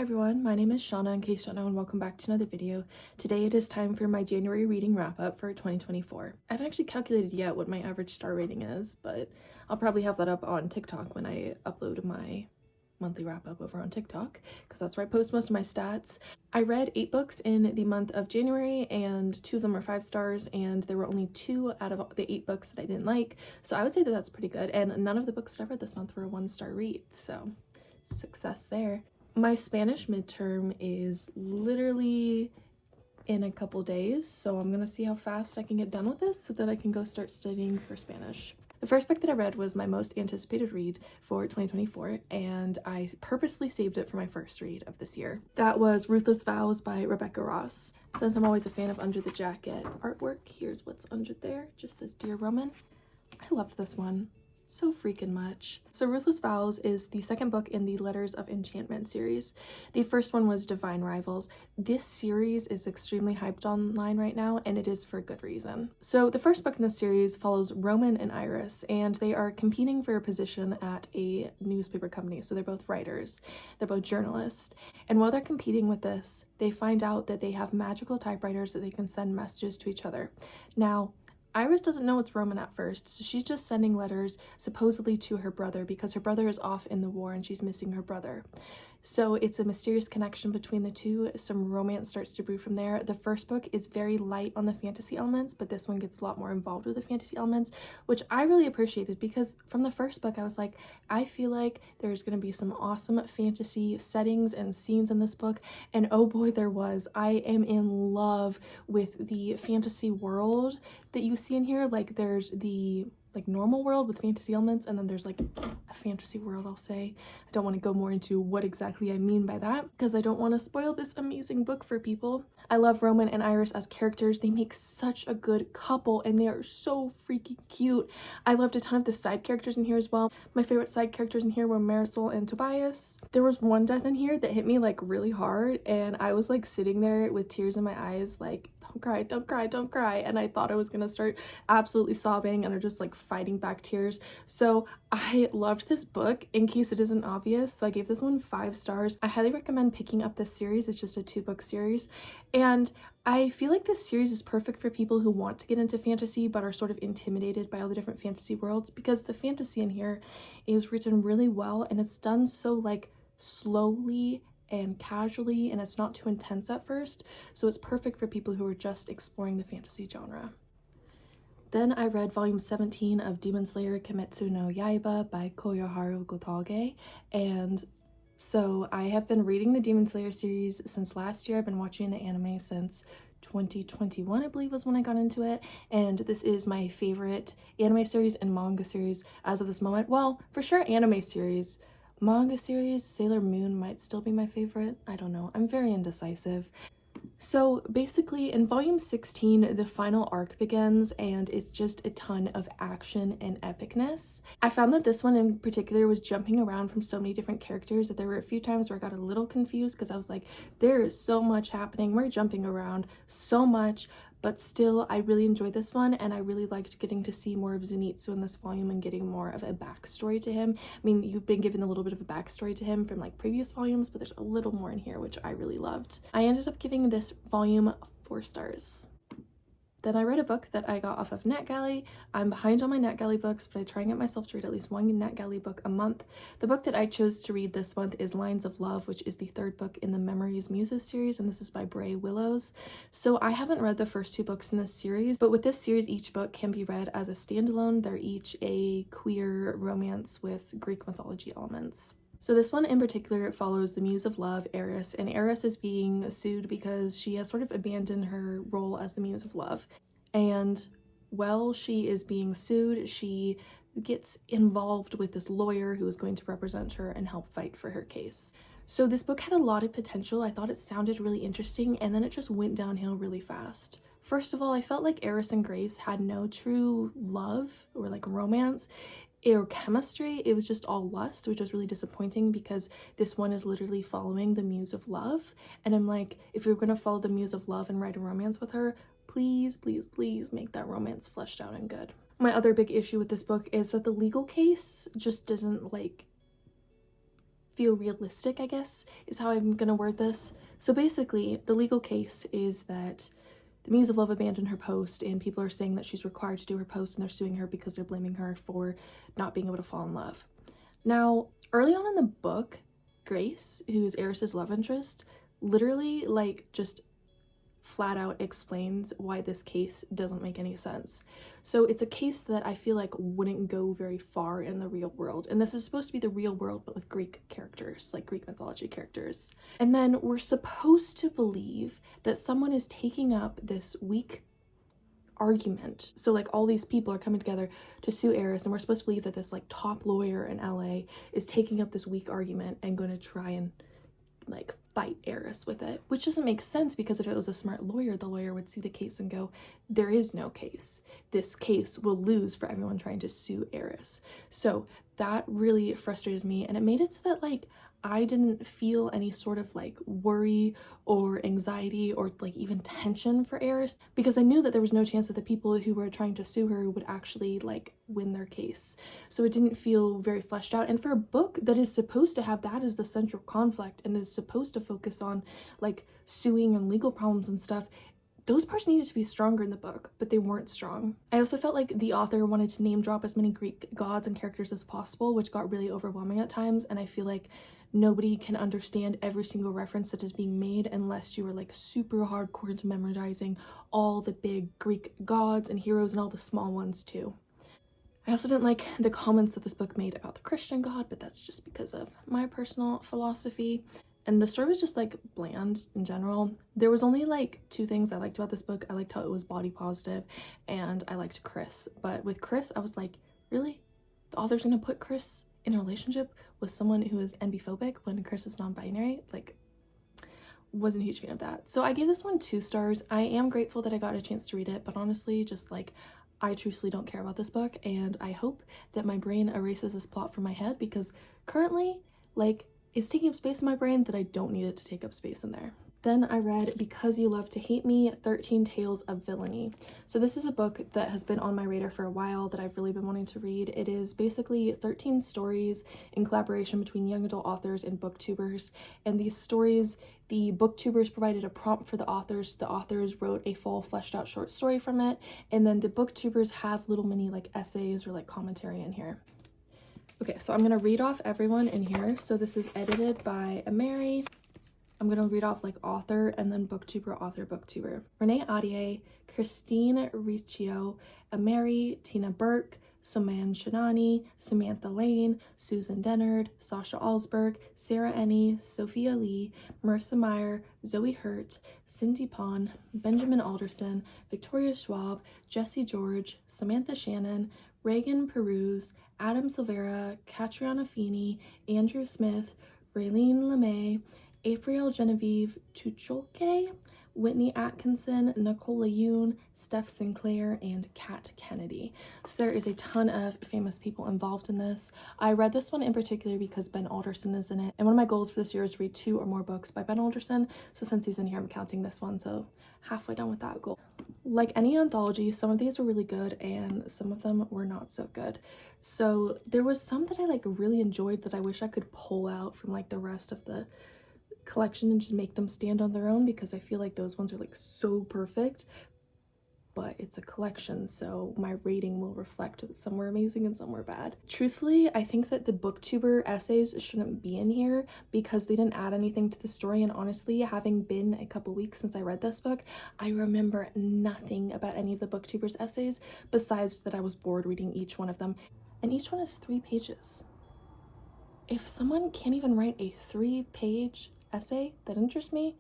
Hi everyone, my name is Shauna in case you don't know, and welcome back to another video. Today it is time for my January reading wrap-up for 2024. I haven't actually calculated yet what my average star rating is, but I'll probably have that up on TikTok when I upload my monthly wrap-up over on TikTok, because that's where I post most of my stats. I read 8 books in the month of January, and 2 of them were 5 stars, and there were only 2 out of the 8 books that I didn't like, so I would say that that's pretty good, and none of the books that I read this month were a 1-star read, so success there. My Spanish midterm is literally in a couple days, so I'm gonna see how fast I can get done with this so that I can go start studying for Spanish. The first book that I read was my most anticipated read for 2024, and I purposely saved it for my first read of this year. That was Ruthless Vows by Rebecca Ross. Since I'm always a fan of Under the Jacket artwork, here's what's under there. It just says, "Dear Roman." I loved this one so freaking much. So Ruthless Vows is the second book in the Letters of Enchantment series. The first one was Divine Rivals. This series is extremely hyped online right now, and it is for good reason. So the first book in this series follows Roman and Iris, and they are competing for a position at a newspaper company. So they're both writers, they're both journalists, and while they're competing with this, they find out that they have magical typewriters that they can send messages to each other. Now, Iris doesn't know it's Roman at first, so she's just sending letters supposedly to her brother because her brother is off in the war and she's missing her brother. So it's a mysterious connection between the two. Some romance starts to brew from there. The first book is very light on the fantasy elements, but this one gets a lot more involved with the fantasy elements, which I really appreciated because from the first book I was like, I feel like there's going to be some awesome fantasy settings and scenes in this book, and oh boy there was. I am in love with the fantasy world that you see in here. Like there's the normal world with fantasy elements, and then there's like a fantasy world, I'll say. I don't want to go more into what exactly I mean by that because I don't want to spoil this amazing book for people. I love Roman and Iris as characters. They make such a good couple and they are so freaking cute. I loved a ton of the side characters in here as well. My favorite side characters in here were Marisol and Tobias. There was one death in here that hit me like really hard, and I was like sitting there with tears in my eyes like, don't cry, don't cry, don't cry, and I thought I was gonna start absolutely sobbing and are just like fighting back tears. So I loved this book, in case it isn't obvious, so I gave this one 5 stars. I highly recommend picking up this series. It's just a 2-book series, and I feel like this series is perfect for people who want to get into fantasy but are sort of intimidated by all the different fantasy worlds, because the fantasy in here is written really well and it's done so like slowly and casually, and it's not too intense at first, so it's perfect for people who are just exploring the fantasy genre. Then I read volume 17 of Demon Slayer Kimetsu no Yaiba by Koyoharu Gotage, and so I have been reading the Demon Slayer series since last year. I've been watching the anime since 2021, I believe was when I got into it, and this is my favorite anime series and manga series as of this moment. Well, for sure anime series. Manga series, Sailor Moon might still be my favorite. I don't know. I'm very indecisive. So basically in volume 16, the final arc begins and it's just a ton of action and epicness. I found that this one in particular was jumping around from so many different characters that there were a few times where I got a little confused because I was like, there is so much happening. We're jumping around so much, but still I really enjoyed this one, and I really liked getting to see more of Zenitsu in this volume and getting more of a backstory to him. I mean, you've been given a little bit of a backstory to him from like previous volumes, but there's a little more in here, which I really loved. I ended up giving this volume 4 stars. Then I read a book that I got off of NetGalley. I'm behind on my NetGalley books, but I try and get myself to read at least one NetGalley book a month. The book that I chose to read this month is Lines of Love, which is the 3rd book in the Memories Muses series, and this is by Bray Willows. So I haven't read the first 2 books in this series, but with this series, each book can be read as a standalone. They're each a queer romance with Greek mythology elements. So this one in particular follows the Muse of Love, Eris, and Eris is being sued because she has sort of abandoned her role as the Muse of Love. And while she is being sued, she gets involved with this lawyer who is going to represent her and help fight for her case. So this book had a lot of potential. I thought it sounded really interesting, and then it just went downhill really fast. First of all, I felt like Eris and Grace had no true love or like romance or chemistry. It was just all lust, which was really disappointing because this one is literally following the Muse of Love, and I'm like, if you're gonna follow the Muse of Love and write a romance with her, please, please, please make that romance fleshed out and good. My other big issue with this book is that the legal case just doesn't like feel realistic, I guess, is how I'm gonna word this. So basically, the legal case is that the Muse of Love abandoned her post, and people are saying that she's required to do her post, and they're suing her because they're blaming her for not being able to fall in love. Now, early on in the book, Grace, who's Eris's love interest, literally, like, just flat out explains why this case doesn't make any sense. So it's a case that I feel like wouldn't go very far in the real world. And this is supposed to be the real world, but with Greek characters, like Greek mythology characters. And then we're supposed to believe that someone is taking up this weak argument. So like all these people are coming together to sue Eris, and we're supposed to believe that this like top lawyer in LA is taking up this weak argument and going to try and like fight Eris with it, which doesn't make sense, because if it was a smart lawyer, the lawyer would see the case and go, there is no case. This case will lose for everyone trying to sue Eris. So that really frustrated me, and it made it so that like I didn't feel any sort of like worry or anxiety or like even tension for Eris, because I knew that there was no chance that the people who were trying to sue her would actually like win their case. So it didn't feel very fleshed out. And for a book that is supposed to have that as the central conflict and is supposed to focus on like suing and legal problems and stuff, those parts needed to be stronger in the book, but they weren't strong. I also felt like the author wanted to name drop as many Greek gods and characters as possible, which got really overwhelming at times, and I feel like nobody can understand every single reference that is being made unless you are like super hardcore into memorizing all the big Greek gods and heroes and all the small ones too. I also didn't like the comments that this book made about the Christian God, but that's just because of my personal philosophy. And the story was just like bland in general. There was only like 2 things I liked about this book. I liked how it was body positive, and I liked Chris. But with Chris, I was like, really? The author's gonna put Chris in a relationship with someone who is NB-phobic when Chris is non-binary? Like, wasn't a huge fan of that. So I gave this one 2 stars. I am grateful that I got a chance to read it, but honestly, just like, I truthfully don't care about this book, and I hope that my brain erases this plot from my head, because currently, like, it's taking up space in my brain that I don't need it to take up space in there. Then I read Because You Love to Hate Me, 13 Tales of Villainy. So this is a book that has been on my radar for a while that I've really been wanting to read. It is basically 13 stories in collaboration between young adult authors and booktubers. And these stories, the booktubers provided a prompt for the authors. The authors wrote a full fleshed out short story from it. And then the booktubers have little mini like essays or like commentary in here. Okay, so I'm gonna read off everyone in here. So this is edited by Ameri. I'm gonna read off like author and then booktuber, author, booktuber. Renee Adier, Christine Riccio, Ameri, Tina Burke, Saman Shanani, Samantha Lane, Susan Dennard, Sasha Alsberg, Sarah Ennie, Sophia Lee, Marissa Meyer, Zoe Hurt, Cindy Pon, Benjamin Alderson, Victoria Schwab, Jesse George, Samantha Shannon, Reagan Peruse, Adam Silvera, Catriona Feeney, Andrew Smith, Raylene LeMay, April Genevieve Tucholke, Whitney Atkinson, Nicola Yoon, Steph Sinclair, and Kat Kennedy. So there is a ton of famous people involved in this. I read this one in particular because Ben Alderson is in it, and one of my goals for this year is to read 2 or more books by Ben Alderson, so since he's in here I'm counting this one, so halfway done with that goal. Like any anthology, some of these were really good and some of them were not so good. So there was some that I like really enjoyed that I wish I could pull out from like the rest of the collection and just make them stand on their own, because I feel like those ones are like so perfect, but it's a collection, so my rating will reflect that some were amazing and some were bad. Truthfully, I think that the booktuber essays shouldn't be in here because they didn't add anything to the story, and honestly, having been a couple weeks since I read this book, I remember nothing about any of the booktubers essays besides that I was bored reading each one of them, and each one is 3 pages. If someone can't even write a 3-page essay that interests me,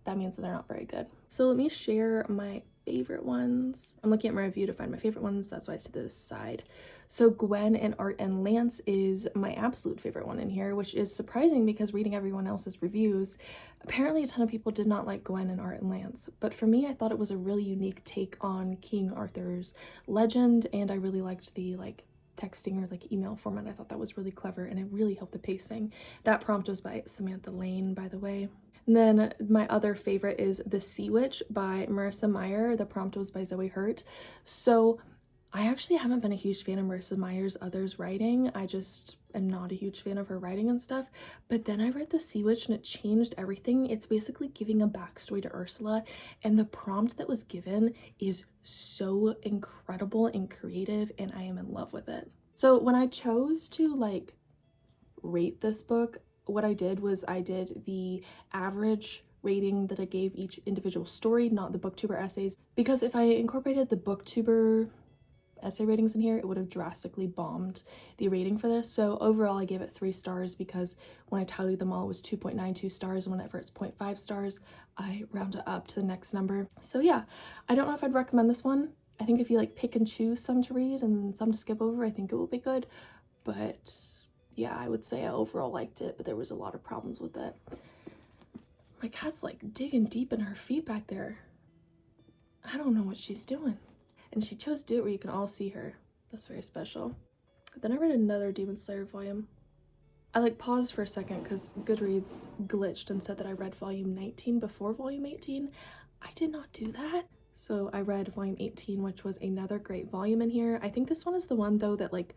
that means that they're not very good. So let me share my favorite ones. I'm looking at my review to find my favorite ones, that's why I see this side. So Gwen and Art and Lance is my absolute favorite one in here, which is surprising because reading everyone else's reviews, apparently a ton of people did not like Gwen and Art and Lance, but for me I thought it was a really unique take on King Arthur's legend, and I really liked the like texting or like email format. I thought that was really clever and it really helped the pacing. That prompt was by Samantha Lane, by the way. And then my other favorite is The Sea Witch by Marissa Meyer. The prompt was by Zoe Hurt. So I actually haven't been a huge fan of Marissa Meyer's others writing. I just am not a huge fan of her writing and stuff. But then I read The Sea Witch and it changed everything. It's basically giving a backstory to Ursula, and the prompt that was given is so incredible and creative, and I am in love with it. So when I chose to like rate this book, what I did was I did the average rating that I gave each individual story, not the booktuber essays, because if I incorporated the booktuber essay ratings in here, it would have drastically bombed the rating for this. So overall I gave it 3 stars because when I tallied them all it was 2.92 stars, and whenever it's 0.5 stars I round it up to the next number. So yeah, I don't know if I'd recommend this one. I think if you like pick and choose some to read and some to skip over, I think it will be good. But yeah, I would say I overall liked it, but there was a lot of problems with it. My cat's like digging deep in her feet back there. I don't know what she's doing. And she chose to do it where you can all see her. That's very special. Then I read another Demon Slayer volume. I like paused for a second because Goodreads glitched and said that I read volume 19 before volume 18. I did not do that. So I read volume 18, which was another great volume in here. I think this one is the one though that like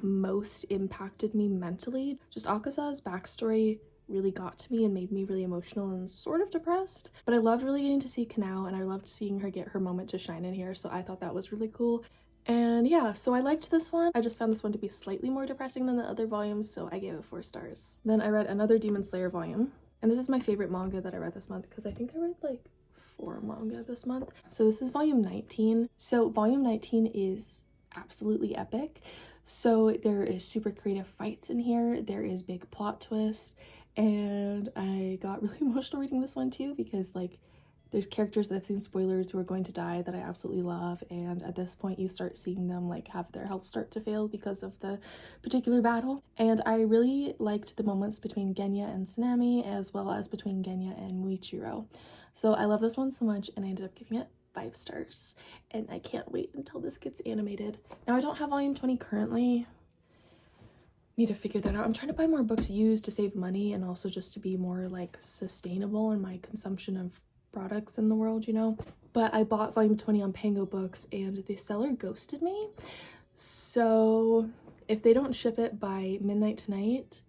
most impacted me mentally. Just Akaza's backstory really got to me and made me really emotional and sort of depressed. But I loved really getting to see Kanao, and I loved seeing her get her moment to shine in here, so I thought that was really cool. And yeah, so I liked this one. I just found this one to be slightly more depressing than the other volumes, so I gave it 4 stars. Then I read another Demon Slayer volume, and this is my favorite manga that I read this month because I think I read like 4 manga this month. So this is volume 19. So volume 19 is absolutely epic. So there is super creative fights in here, there is big plot twists, and I got really emotional reading this one too because like there's characters that I've seen spoilers who are going to die that I absolutely love, and at this point you start seeing them like have their health start to fail because of the particular battle. And I really liked the moments between Genya and Tsunami, as well as between Genya and Muichiro. So I love this one so much, and I ended up giving it 5 stars, and I can't wait until this gets animated. Now I don't have volume 20 currently. Need to figure that out. I'm trying to buy more books used to save money and also just to be more like sustainable in my consumption of products in the world, you know. But I bought volume 20 on Pango Books and the seller ghosted me. So if they don't ship it by midnight tonight,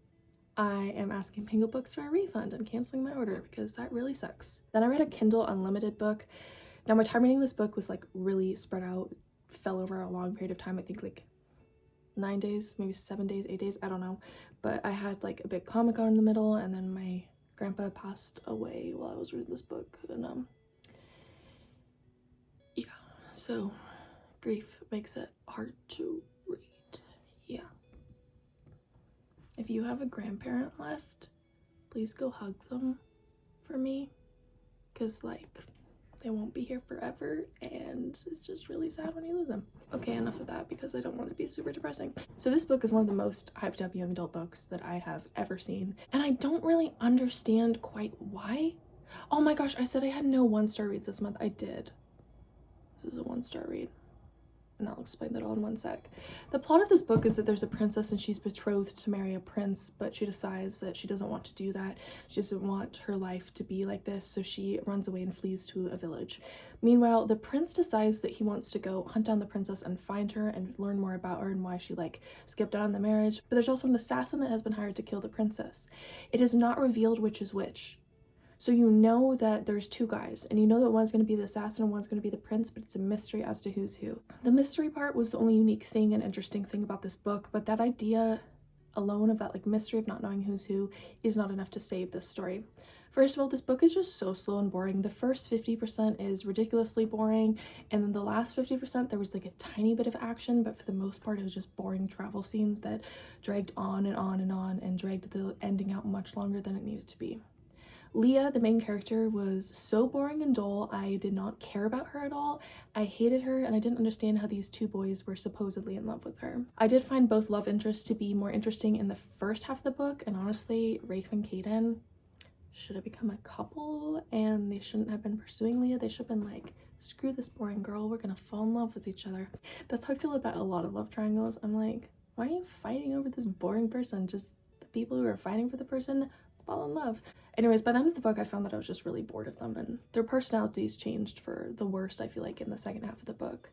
I am asking Pango Books for a refund and canceling my order because that really sucks. Then I read a Kindle Unlimited book. Now my time reading this book was like really spread out, fell over a long period of time. I think like 9 days, maybe 7 days, 8 days, I don't know. But I had like a big Comic-Con in the middle, and then my grandpa passed away while I was reading this book, and yeah, so grief makes it hard to read. Yeah. If you have a grandparent left, please go hug them for me, because like they won't be here forever, and it's just really sad when you lose them. Okay, enough of that because I don't want to be super depressing. So this book is one of the most hyped up young adult books that I have ever seen, and I don't really understand quite why. Oh my gosh, I said I had no 1-star reads this month. I did. This is a 1-star read, and I'll explain that all in one sec. The plot of this book is that there's a princess and she's betrothed to marry a prince, but she decides that she doesn't want to do that. She doesn't want her life to be like this, so she runs away and flees to a village. Meanwhile, the prince decides that he wants to go hunt down the princess and find her and learn more about her and why she like skipped out on the marriage. But there's also an assassin that has been hired to kill the princess. It is not revealed which is which. So you know that there's 2 guys, and you know that one's going to be the assassin and one's going to be the prince, but it's a mystery as to who's who. The mystery part was the only unique thing and interesting thing about this book, but that idea alone of that like mystery of not knowing who's who is not enough to save this story. First of all, this book is just so slow and boring. The first 50% is ridiculously boring, and then the last 50% there was like a tiny bit of action, but for the most part it was just boring travel scenes that dragged on and on and on and dragged the ending out much longer than it needed to be. Leah, the main character, was so boring and dull. I did not care about her at all. I hated her, and I didn't understand how these 2 boys were supposedly in love with her. I did find both love interests to be more interesting in the first half of the book, and honestly, Rafe and Kaden should have become a couple, and they shouldn't have been pursuing Leah. They should have been like, screw this boring girl, we're gonna fall in love with each other. That's how I feel about a lot of love triangles. I'm like, why are you fighting over this boring person? Just the people who are fighting for the person fall in love. Anyways, by the end of the book, I found that I was just really bored of them, and their personalities changed for the worst, I feel like, in the second half of the book.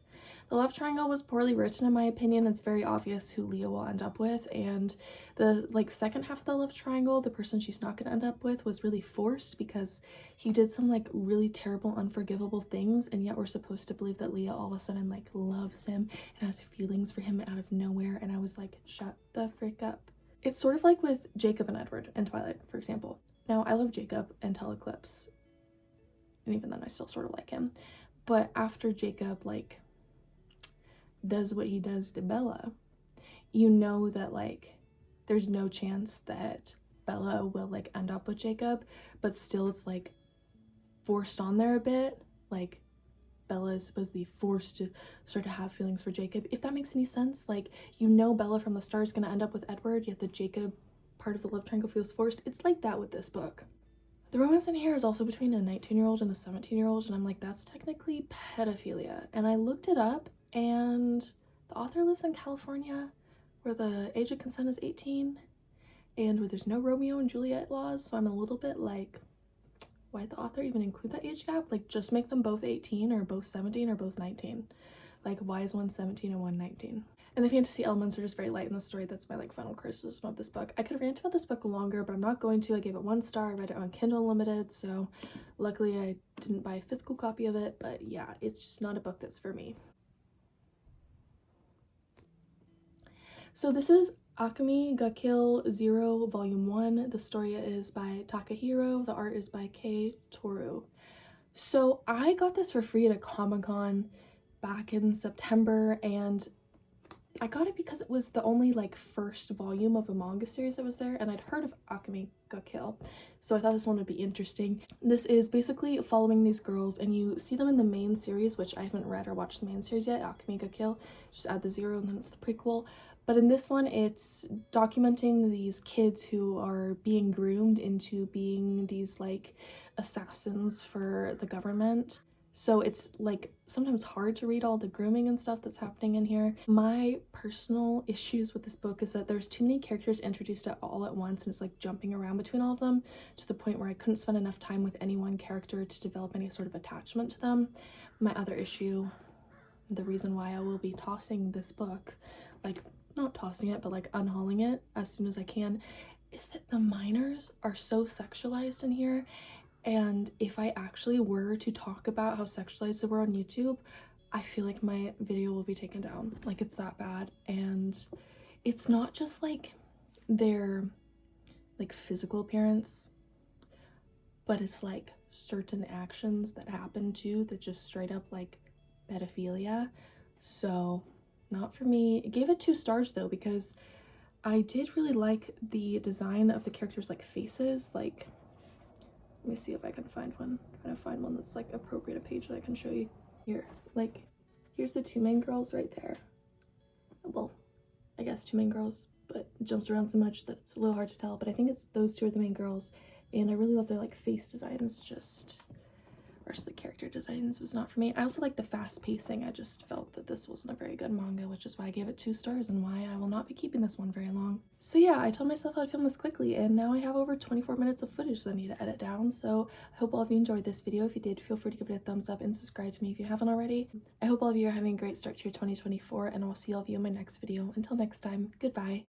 The love triangle was poorly written, in my opinion. It's very obvious who Leah will end up with, and the second half of the love triangle, the person she's not going to end up with, was really forced because he did some really terrible, unforgivable things, and yet we're supposed to believe that Leah all of a sudden loves him and has feelings for him out of nowhere, and I was like, shut the frick up. It's sort of like with Jacob and Edward in Twilight, for example. Now, I love Jacob until Eclipse, and even then I still sort of like him. But after Jacob, does what he does to Bella, you know that, there's no chance that Bella will, end up with Jacob, but still it's, forced on there a bit. Bella is supposed to be forced to start to have feelings for Jacob, if that makes any sense. You know Bella from the start is going to end up with Edward, yet the Jacob part of the love triangle feels forced. It's like that with this book. The romance in here is also between a 19-year-old and a 17-year-old, and I'm like, that's technically pedophilia. And I looked it up, and the author lives in California, where the age of consent is 18, and where there's no Romeo and Juliet laws, so I'm a little bit like, why'd the author even include that age gap? Just make them both 18 or both 17 or both 19. Why is one 17 and one 19? And the fantasy elements are just very light in the story. That's my final criticism of this book. I could rant about this book longer, but I'm not going to. I gave it 1 star. I read it on Kindle Unlimited, so luckily I didn't buy a physical copy of it, but yeah, it's just not a book that's for me. So this is Akame ga Kill 0 Volume 1. The story is by Takahiro. The art is by Kei Toru. So I got this for free at a Comic-Con back in September, and I got it because it was the only first volume of a manga series that was there, and I'd heard of Akame ga Kill, so I thought this one would be interesting. This is basically following these girls, and you see them in the main series, which I haven't read or watched the main series yet, Akame ga Kill. Just add the 0 and then it's the prequel. But in this one, it's documenting these kids who are being groomed into being these assassins for the government. So it's sometimes hard to read all the grooming and stuff that's happening in here. My personal issues with this book is that there's too many characters introduced all at once, and it's jumping around between all of them to the point where I couldn't spend enough time with any one character to develop any sort of attachment to them. My other issue, the reason why I will be tossing this book, not tossing it, but unhauling it as soon as I can, is that the minors are so sexualized in here. And if I actually were to talk about how sexualized they were on YouTube, I feel like my video will be taken down. It's that bad. And it's not just their physical appearance, but it's certain actions that happen too that just straight up pedophilia. So not for me. I gave it 2 stars though, because I did really like the design of the characters' faces. Let me see if I can find one. I'm trying to find one that's appropriate, a page that I can show you here. Here's the 2 main girls right there. Well, I guess 2 main girls, but it jumps around so much that it's a little hard to tell, but I think it's those 2 are the main girls, and I really love their face designs. Just rest of the character designs was not for me. I also like the fast pacing. I just felt that this wasn't a very good manga, which is why I gave it 2 stars and why I will not be keeping this one very long. So yeah, I told myself I'd film this quickly, and now I have over 24 minutes of footage that I need to edit down. So I hope all of you enjoyed this video. If you did, feel free to give it a thumbs up and subscribe to me if you haven't already. I hope all of you are having a great start to your 2024, and I'll see all of you in my next video. Until next time, goodbye.